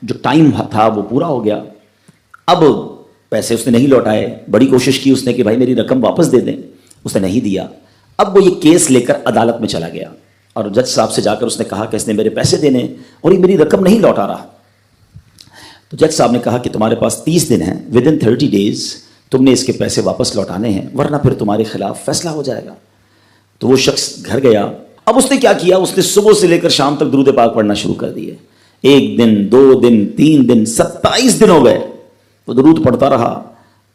جو ٹائم تھا وہ پورا ہو گیا. اب پیسے اس نے نہیں لوٹائے. بڑی کوشش کی اس نے کہ بھائی میری رقم واپس دے دیں, اس نے نہیں دیا. اب وہ یہ کیس لے کر عدالت میں چلا گیا اور جج صاحب سے جا کر اس نے کہا کہ اس نے میرے پیسے دینے اور یہ میری رقم نہیں لوٹا رہا. تو جج صاحب نے کہا کہ تمہارے پاس 30 دن ہیں, ود ان 30 days تم نے اس کے پیسے واپس لوٹانے ہیں, ورنہ پھر تمہارے خلاف فیصلہ ہو جائے گا. تو وہ شخص گھر گیا. اب اس نے کیا کیا, اس نے صبح سے لے کر شام تک درود پاک پڑھنا شروع کر دیے. 1 دن 2 دن 3 دن 27 دن ہو گئے. وہ درود پڑھتا رہا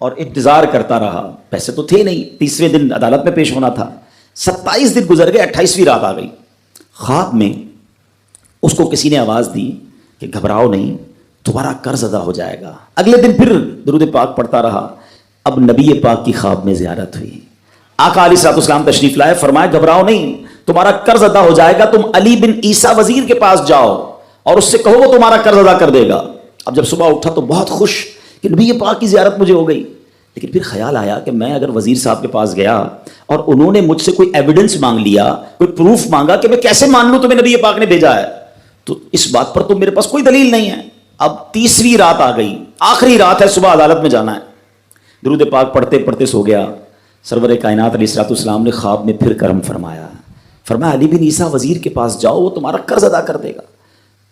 اور انتظار کرتا رہا. پیسے تو تھے نہیں, 30ویں دن عدالت میں پیش ہونا تھا. 27 دن گزر گئے, 28ویں رات آ گئی. خواب میں اس کو کسی نے آواز دی کہ گھبراؤ نہیں, تمہارا قرض ادا ہو جائے گا. اگلے دن پھر درود پاک پڑھتا رہا. اب نبی پاک کی خواب میں زیارت ہوئی. آقا علیہ الصلوۃ والسلام تشریف لائے, فرمایا گھبراؤ نہیں, تمہارا قرض ادا ہو جائے گا. تم علی بن عیسیٰ وزیر کے پاس جاؤ اور اس سے کہو وہ تمہارا قرض ادا کر دے گا. اب جب صبح اٹھا تو بہت خوش کہ نبی پاک کی زیارت مجھے ہو گئی. لیکن پھر خیال آیا کہ میں اگر وزیر صاحب کے پاس گیا اور انہوں نے مجھ سے کوئی ایویڈنس مانگ لیا, کوئی پروف مانگا, کہ میں کیسے مان لوں تمہیں نبی پاک نے بھیجا ہے, تو اس بات پر تو میرے پاس کوئی دلیل نہیں ہے. اب 30ویں رات آ گئی, آخری رات ہے, صبح عدالت میں جانا ہے. درود پاک پڑھتے پڑھتے سو گیا. سرور کائنات علیہ الصلوۃ والسلام نے خواب میں پھر کرم فرمایا. فرمایا علی بن عیسیٰ وزیر کے پاس جاؤ, وہ تمہارا قرض ادا کر دے گا.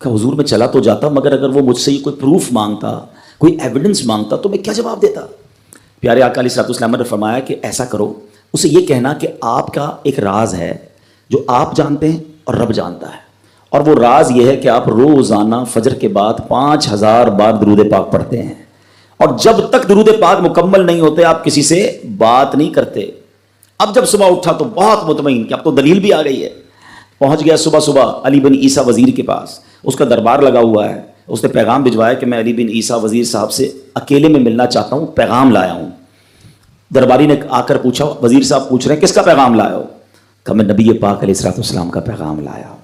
کہ حضور میں چلا تو جاتا, مگر اگر وہ مجھ سے کوئی پروف مانگتا, کوئی ایویڈنس مانگتا, تو میں کیا جواب دیتا. پیارے آقا علیہ الصلوۃ والسلام نے فرمایا کہ ایسا کرو, اسے یہ کہنا کہ آپ کا ایک راز ہے جو آپ جانتے ہیں اور رب جانتا ہے, اور وہ راز یہ ہے کہ آپ روزانہ فجر کے بعد 5000 بار درود پاک پڑھتے ہیں, اور جب تک درود پاک مکمل نہیں ہوتے آپ کسی سے بات نہیں کرتے. اب جب صبح اٹھا تو بہت مطمئن کہ اب تو دلیل بھی آ گئی ہے. پہنچ گیا صبح علی بن عیسیٰ وزیر کے پاس. اس کا دربار لگا ہوا ہے. اس نے پیغام بھجوایا کہ میں علی بن عیسیٰ وزیر صاحب سے اکیلے میں ملنا چاہتا ہوں, پیغام لایا ہوں. درباری نے آ کر پوچھا, وزیر صاحب پوچھ رہے ہیں کس کا پیغام لایا ہو؟ کہ میں نبی پاک علیہ الصلوۃ والسلام کا پیغام لایا ہوں.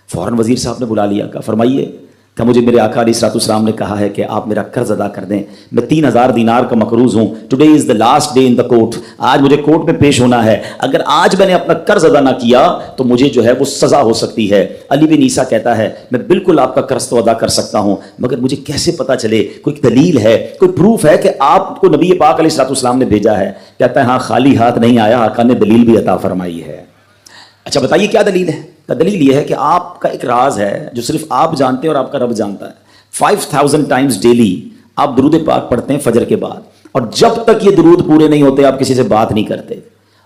فوراً وزیر صاحب نے بلا لیا. کہا فرمائیے. کہ مجھے میرے آقا علیہ الصلوۃ والسلام نے کہا ہے کہ آپ میرا قرض ادا کر دیں. میں 3000 دینار کا مقروض ہوں. Today is the last day in the court. آج مجھے کورٹ میں پیش ہونا ہے. اگر آج میں نے اپنا قرض ادا نہ کیا تو مجھے جو ہے وہ سزا ہو سکتی ہے. علی بن عیسیٰ کہتا ہے میں بالکل آپ کا قرض تو ادا کر سکتا ہوں, مگر مجھے کیسے پتا چلے, کوئی دلیل ہے, کوئی پروف ہے کہ آپ کو نبی پاک علیہ الصلوۃ والسلام نے بھیجا ہے؟ کہتا ہے ہاں, خالی ہاتھ نہیں آیا, آقا نے دلیل بھی عطا فرمائی ہے. اچھا بتائیے کیا دلیل ہے؟ دلیل یہ ہے کہ آپ کا ایک راز ہے جو صرف آپ جانتے ہیں اور آپ کا رب جانتا ہے. 5000 ٹائمز ڈیلی آپ درود پاک پڑھتے ہیں فجر کے بعد, اور جب تک یہ درود پورے نہیں ہوتے آپ کسی سے بات نہیں کرتے.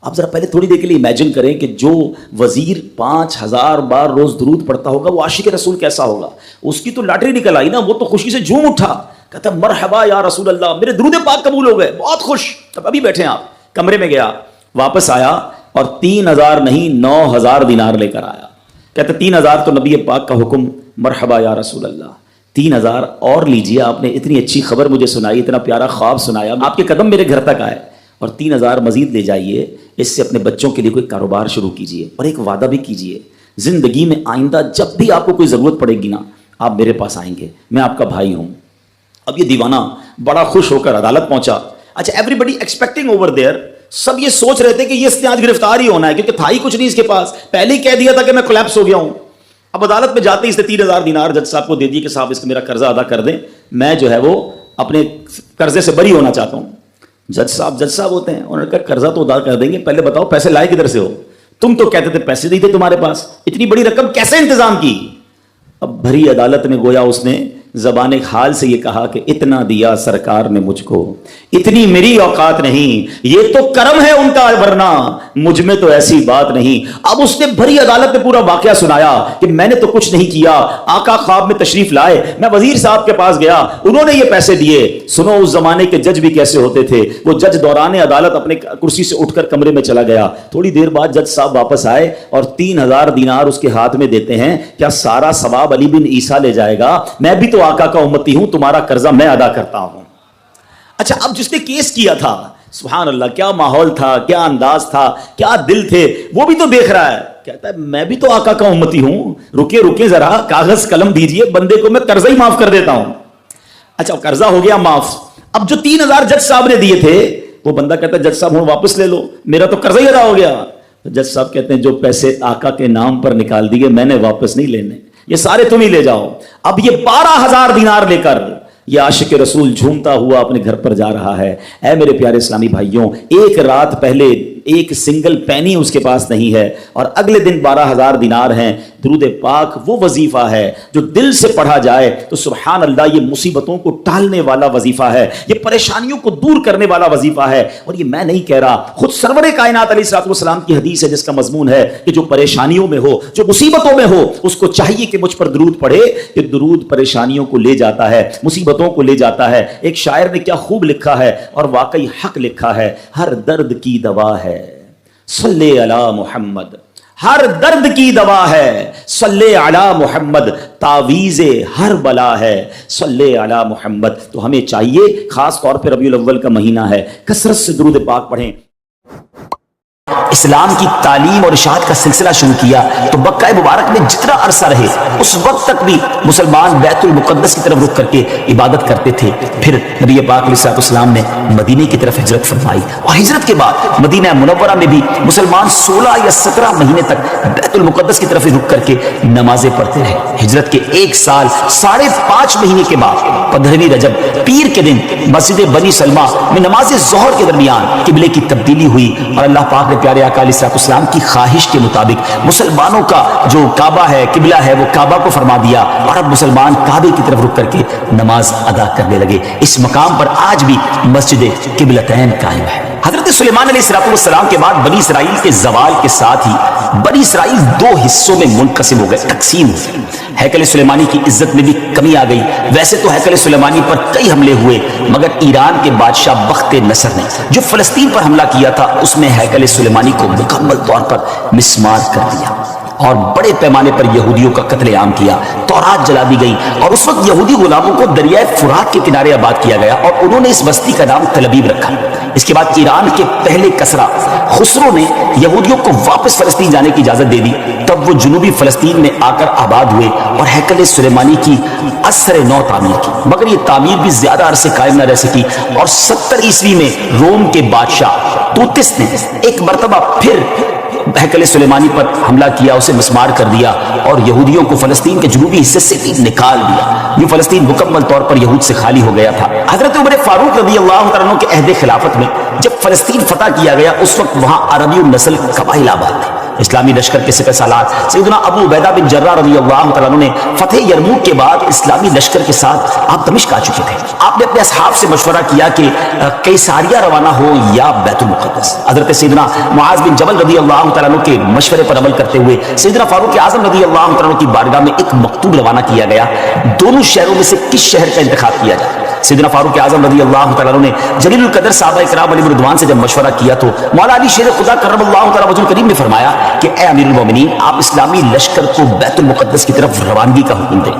آپ ذرا پہلے تھوڑی دیر کے لیے امیجن کریں کہ جو وزیر 5000 بار روز درود پڑھتا ہوگا وہ عاشق رسول کیسا ہوگا. اس کی تو لاٹری نکل آئی نا, وہ تو خوشی سے جھوم اٹھا, کہتا مرحبا یا رسول اللہ, میرے درود پاک قبول ہو گئے, بہت خوش. اب ابھی بیٹھے ہیں آپ, کمرے میں گیا, واپس آیا اور 3000 نہیں 9000 دینار لے کر آیا. کہتے 3000 تو نبی پاک کا حکم, مرحبا یا رسول اللہ, 3000 اور لیجیے, آپ نے اتنی اچھی خبر مجھے سنائی, اتنا پیارا خواب سنایا, آپ کے قدم میرے گھر تک آئے, اور 3000 مزید لے جائیے. اس سے اپنے بچوں کے لیے کوئی کاروبار شروع کیجیے, اور ایک وعدہ بھی کیجیے, زندگی میں آئندہ جب بھی آپ کو کوئی ضرورت پڑے گی نا, آپ میرے پاس آئیں گے, میں آپ کا بھائی ہوں. اب یہ دیوانہ بڑا خوش ہو کر عدالت پہنچا. اچھا everybody expecting over there, سب یہ سوچ رہے تھے کہ یہ اس نے آج گرفتار ہی ہونا ہے, کیونکہ تھا ہی کچھ نہیں اس کے پاس, پہلے ہی کہہ دیا تھا کہ میں کولیپس ہو گیا ہوں. اب عدالت میں جاتے ہی اس نے 3000 دینار جج صاحب کو دے دیے کہ صاحب اس کا میرا قرضہ ادا کر دیں, میں جو ہے وہ اپنے قرضے سے بری ہونا چاہتا ہوں. جج صاحب ہوتے ہیں, انہوں نے کہا قرضہ تو ادا کر دیں گے, پہلے بتاؤ پیسے لائے کدھر سے ہو؟ تم تو کہتے تھے پیسے نہیں تھے تمہارے پاس, اتنی بڑی رقم کیسے انتظام کی؟ اب بھری عدالت میں گویا اس نے زبان حال سے یہ کہا کہ اتنا دیا سرکار نے مجھ کو, اتنی میری اوقات نہیں, یہ تو کرم ہے ان کا, ورنہ مجھ میں تو ایسی بات نہیں. اب اس نے بھری عدالت میں پورا واقعہ سنایا کہ میں نے تو کچھ نہیں کیا, آقا خواب میں تشریف لائے, میں وزیر صاحب کے پاس گیا, انہوں نے یہ پیسے دیے. سنو اس زمانے کے جج بھی کیسے ہوتے تھے. وہ جج دوران عدالت اپنے کرسی سے اٹھ کر کمرے میں چلا گیا. تھوڑی دیر بعد جج صاحب واپس آئے اور 3000 دینار اس کے ہاتھ میں دیتے ہیں. کیا سارا ثواب علی بن عیسیٰ لے جائے گا؟ میں بھی تو آقا کا امتی ہوں, تمہارا قرضہ میں ادا کرتا ہوں. اچھا اب جس نے کیس کیا تھا, سبحان اللہ, کیا ماحول تھا, کیا انداز تھا, کیا دل تھے, وہ بھی تو دیکھ رہا ہے. کہتا ہے میں بھی تو آقا کا امتی ہوں, رکے ذرا, کاغذ قلم دیجئے, بندے کو میں قرضہ ہی معاف کر دیتا ہوں. اچھا قرضہ ہو گیا معاف. اب جو 3000 جج صاحب نے دیے تھے, وہ بندہ کہتا ہے جج صاحب ہوں واپس لے لو, میرا تو قرضہ ہی ادا ہو گیا. جج صاحب کہتے ہیں جو پیسے آقا کے نام پر نکال دیے میں نے واپس نہیں لینے, یہ سارے تم ہی لے جاؤ. اب یہ 12,000 دینار لے کر یہ عاشق رسول جھومتا ہوا اپنے گھر پر جا رہا ہے. اے میرے پیارے اسلامی بھائیوں، ایک رات پہلے ایک سنگل پینی اس کے پاس نہیں ہے، اور اگلے دن 12,000 دینار ہیں. درود پاک وہ وظیفہ ہے جو دل سے پڑھا جائے تو سبحان اللہ یہ مصیبتوں کو ٹالنے والا وظیفہ ہے، یہ پریشانیوں کو دور کرنے والا وظیفہ ہے. اور یہ میں نہیں کہہ رہا، خود سرور کائنات علیہ الصلوۃ والسلام کی حدیث ہے جس کا مضمون ہے کہ جو پریشانیوں میں ہو، جو مصیبتوں میں ہو، اس کو چاہیے کہ مجھ پر درود پڑھے، کہ درود پریشانیوں کو لے جاتا ہے، مصیبتوں کو لے جاتا ہے. ایک شاعر نے کیا خوب لکھا ہے اور واقعی حق لکھا ہے، ہر درد کی دوا ہے صلی علی محمد. ہر درد کی دوا ہے صلی علی محمد، تعویذ ہر بلا ہے صلی علی محمد. تو ہمیں چاہیے، خاص طور پہ ربیع الاول کا مہینہ ہے، کثرت سے درود پاک پڑھیں. اسلام کی تعلیم اور اشاعت کا سلسلہ شروع کیا تو مکہ مبارک میں جتنا عرصہ رہے اس وقت تک بھی مسلمان بیت المقدس کی طرف رخ کر کے عبادت کرتے تھے. پھر نبی پاک علیہ الصلوۃ والسلام نے مدینے کی طرف ہجرت فرمائی، اور ہجرت کے بعد مدینہ منورہ میں بھی مسلمان 16 یا 17 مہینے تک بیت المقدس کی طرف رخ کر کے نمازیں پڑھتے رہے. ہجرت کے 1 سال 5.5 مہینے کے بعد 15ویں رجب پیر کے دن مسجد بنی سلمہ میں نماز ظہر کے درمیان قبلے کی تبدیلی ہوئی، اور اللہ پاک نے پیارے آقا علیہ السلام کی خواہش کے مطابق مسلمانوں کا جو کعبہ ہے، قبلہ ہے، وہ کعبہ کو فرما دیا، اور اب مسلمان کعبے کی طرف رک کر کے نماز ادا کرنے لگے. اس مقام پر آج بھی مسجد قبلتین قائم ہے. حضرت سلیمان علیہ السلام کے بعد بنی اسرائیل کے زوال کے ساتھ ہی بنی اسرائیل 2 حصوں میں منقسم ہو گئے، تقسیم ہو گئے. ہیکل سلیمانی کی عزت میں بھی کمی آ گئی. ویسے تو ہیکل سلیمانی پر کئی حملے ہوئے، مگر ایران کے بادشاہ بخت نصر نے جو فلسطین پر حملہ کیا تھا اس میں ہیکل سلیمانی کو مکمل طور پر مسمار کر دیا اور بڑے پیمانے پر یہودیوں کا قتل عام کیا. تورات جلا دی گئی، اور اس وقت یہودی غلاموں کو دریائے فرات کے کنارے آباد کیا گیا، اور انہوں نے اس بستی کا نام تلبیب رکھا. اس کے بعد ایران کے پہلے کسرا خسرو نے یہودیوں کو واپس فلسطین جانے کی اجازت دے دی. تب وہ جنوبی فلسطین میں آ کر آباد ہوئے اور ہیکل سلیمانی کی اثر نو تعمیر کی، مگر یہ تعمیر بھی زیادہ عرصے قائم نہ رہ سکی، اور 70 عیسوی میں روم کے بادشاہ توتس نے ایک مرتبہ پھر ہیکل سلیمانی پر حملہ کیا، اسے مسمار کر دیا، اور یہودیوں کو فلسطین کے جنوبی حصے سے بھی نکال دیا. یہ فلسطین مکمل طور پر یہود سے خالی ہو گیا تھا. حضرت عمر فاروق رضی اللہ تعالیٰ عنہ کے عہد خلافت میں جب فلسطین فتح کیا گیا اس وقت وہاں عربی النسل قبائل آباد تھے. اسلامی لشکر کے سپہ سالار سیدنا ابو عبیدہ بن جراح رضی اللہ تعالیٰ عنہ نے فتح یرموک کے بعد اسلامی لشکر کے ساتھ آپ دمشق آ چکے تھے. آپ نے اپنے اصحاب سے مشورہ کیا کہ قیصاریہ روانہ ہو یا بیت المقدس. حضرت سیدنا معاذ بن جبل رضی اللہ تعالیٰ عنہ کے مشورے پر عمل کرتے ہوئے سیدنا فاروق اعظم رضی اللہ تعالیٰ عنہ کی بارگاہ میں ایک مکتوب روانہ کیا گیا، دونوں شہروں میں سے کس شہر کا انتخاب کیا جائے. سیدنا فاروق اعظم رضی اللہ تعالیٰ عنہ نے جلیل القدر صحابہ کرام علیہ رضوان سے جب مشورہ کیا تو مولا علی شیر خدا کرم اللہ تعالیٰ وجہ کریم نے فرمایا کہ اے امیر المومنین، آپ اسلامی لشکر کو بیت المقدس کی طرف روانگی کا حکم دیں.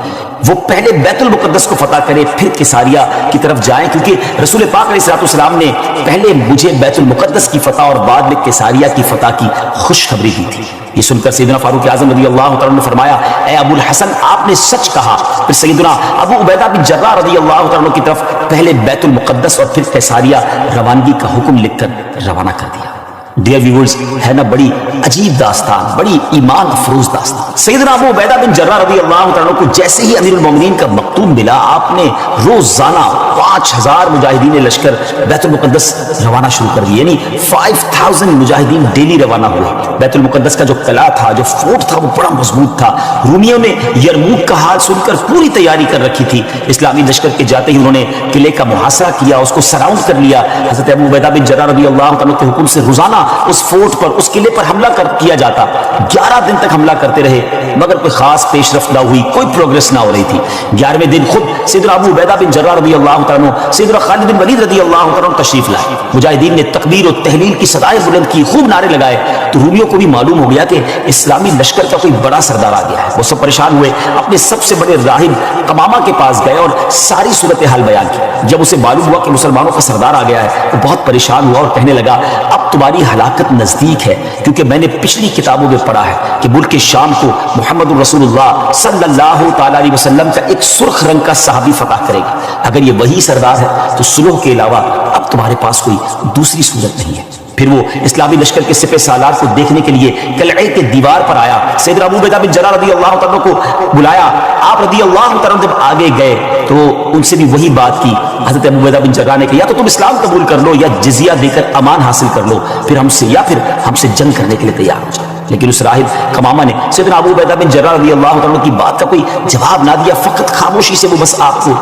وہ پہلے بیت المقدس کو فتح کرے پھر قیصاریہ کی طرف جائیں، کیونکہ رسول پاک علیہ السلام نے پہلے مجھے بیت المقدس کی فتح اور بعد میں قیصاریہ کی فتح کی خوشخبری دی تھی. یہ سن کر سیدنا فاروق اعظم رضی اللہ تعالیٰ نے فرمایا اے ابو الحسن، آپ نے سچ کہا. پھر سیدنا ابو عبیدہ بن جراح رضی اللہ تعالیٰ کی طرف پہلے بیت المقدس اور پھر قیصاریہ روانگی کا حکم لکھ کر روانہ کر دیا. ڈیئر ویورز، ہے نا بڑی عجیب داستان، بڑی ایمان افروز داستان. سیدنا ابو عبیدہ بن جراح رضی اللہ تعالیٰ کو جیسے ہی امیر المومنین کا مکتوب ملا، آپ نے روزانہ 5000 مجاہدین لشکر بیت المقدس روانہ شروع کر دی. یعنی 5000 مجاہدین ڈیلی روانہ ہوئے. بیت المقدس کا جو قلعہ تھا، جو فورٹ تھا، وہ بڑا مضبوط تھا. رومیوں نے یرموک کا حال سن کر پوری تیاری کر رکھی تھی. اسلامی لشکر کے جاتے ہی انہوں نے قلعے کا محاصرہ کیا، اس کو سراؤنڈ کر لیا. حضرت ابو عبیدہ بن جراح رضی اللہ تعالیٰ کے حکم سے روزانہ اس فورٹ پر، اس قلعے پر حملہ کیا جاتا. 11 دن تک حملہ کرتے رہے، مگر کوئی خاص پیش رفت نہ ہوئی، کوئی پروگرس نہ ہو رہی تھی. 11ویں دن خود سیدنا ابو عبیدہ بن جراح رضی اللہ تعالیٰ، سیدنا خالد بن ولید رضی اللہ تعالیٰ تشریف لائے. مجاہدین نے تکبیر و تحلیل کی صدائیں بلند کی، خوب نعرے لگائے. تو رومیوں کو بھی معلوم ہو گیا کہ اسلامی لشکر کا کوئی بڑا سردار آ گیا ہے. وہ سب پریشان ہوئے، اپنے سب سے بڑے راہب قمامہ کے پاس گئے اور ساری صورتحال بیان کی. جب اسے معلوم ہوا کہ مسلمانوں کا سردار آ گیا ہے، وہ بہت پریشان ہوا اور کہنے لگا اب تمہاری ہلاکت نزدیک ہے، کیونکہ میں نے پچھلی کتابوں میں پڑھا ہے کہ ملک شام کو محمد رسول اللہ صلی اللہ تعالیٰ علیہ وسلم کا ایک سرخ رنگ کا صحابی فتح کرے گا. اگر یہ وہی سردار ہے تو صلح کے علاوہ اب تمہارے پاس کوئی دوسری صورت نہیں ہے. پھر وہ اسلامی لشکر کے سپہ سالار کو دیکھنے کے لیے قلعے کے دیوار پر آیا، سیدنا ابو عبیدہ بن جراح رضی اللہ تعالیٰ کو بلایا۔ آپ رضی اللہ تعالیٰ جب آگے گئے تو ان سے بھی وہی بات کی۔ حضرت ابو عبیدہ بن جراح نے کہا یا تو تم اسلام قبول کر لو یا جزیہ دے کر امان حاصل کر لو، پھر ہم سے جنگ کرنے کے لیے تیار ہو جائے۔ لیکن اس راہب کمامہ نے سیدنا ابو عبیدہ بن جراح رضی اللہ تعالیٰ کی بات کا کوئی جواب نہ دیا، فقط خاموشی سے وہ بس آپ کو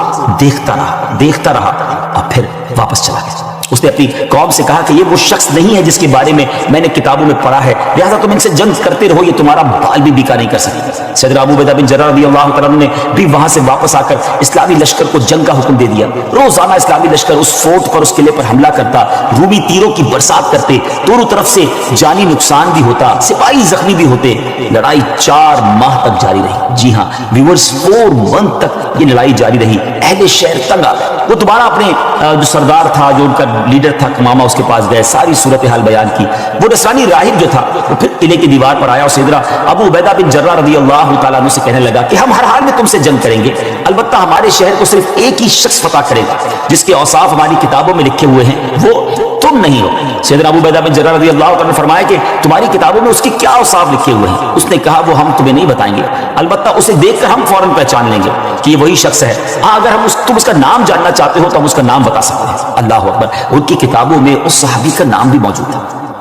دیکھتا رہا اور پھر واپس چلا گیا۔ اس نے اپنی قوم سے کہا کہ یہ وہ شخص نہیں ہے جس کے بارے میں نے کتابوں میں پڑھا ہے، لہذا تم ان سے جنگ کرتے رہو، یہ تمہارا بال بھی بیکا نہیں کر سکتے۔ سیدنا ابو عبیدہ بن جراح رضی اللہ تعالیٰ نے بھی وہاں سے واپس آ کر اسلامی لشکر کو جنگ کا حکم دے دیا۔ روزانہ اسلامی لشکر اس فورٹ پر، اس قلعے پر حملہ کرتا، رومی تیروں کی برسات کرتے، دونوں طرف سے جانی نقصان بھی ہوتا، سپاہی زخمی بھی ہوتے۔ لڑائی 4 ماہ تک جاری رہی۔ جی ہاں ویورز، 4 منتھ تک یہ لڑائی جاری رہی۔ اہل شہر تنگ آ گئے، وہ دوبارہ اپنے جو سردار تھا، جو ان کا لیڈر تھا کمامہ، اس کے پاس گئے، ساری صورتحال بیان کی۔ وہ نصرانی راہب جو تھا وہ پھر قلعے کی دیوار پر آیا اور سیدنا ابو عبیدہ بن جراح رضی اللہ تعالیٰ عنہ سے کہنے لگا کہ ہم ہر حال میں تم سے جنگ کریں گے، البتہ ہمارے شہر کو صرف ایک ہی شخص فتح کرے گا جس کے اوصاف ہماری کتابوں میں لکھے ہوئے ہیں، وہ تم نہیں ہو۔ سیدنا ابو عبیدہ بن جراح رضی اللہ تعالیٰ نے فرمایا کہ تمہاری کتابوں میں اس کے کیا اوصاف لکھے ہوئے ہیں؟ اس نے کہا وہ ہم تمہیں نہیں بتائیں گے، البتہ اسے دیکھ کر ہم فوراً پہچان لیں گے کہ یہ وہی شخص ہے۔ ہاں اگر تم اس کا نام جاننا چاہتے ہو تو ہم اس کا نام بتا سکتے ہیں۔ اللہ اکبر، ان کی کتابوں میں اس صحابی کا نام بھی موجود ہے۔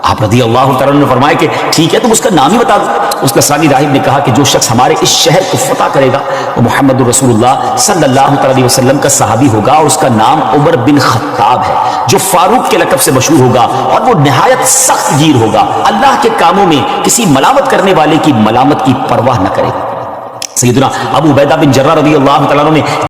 آپ رضی اللہ تعالیٰ نے فرمایا کہ ٹھیک ہے تم اس کا نام ہی بتا دو۔ اس نصرانی راہب نے کہا کہ جو شخص ہمارے اس شہر کو فتح کرے گا وہ محمد رسول اللہ صلی اللہ علیہ وسلم کا صحابی ہوگا، اور اس کا نام عمر بن خطاب ہے، جو فاروق کے لقب سے مشہور ہوگا، اور وہ نہایت سخت گیر ہوگا، اللہ کے کاموں میں کسی ملامت کرنے والے کی ملامت کی پرواہ نہ کرے گا۔ سیدنا ابو عبیدہ بن جراح رضی اللہ تعالیٰ نے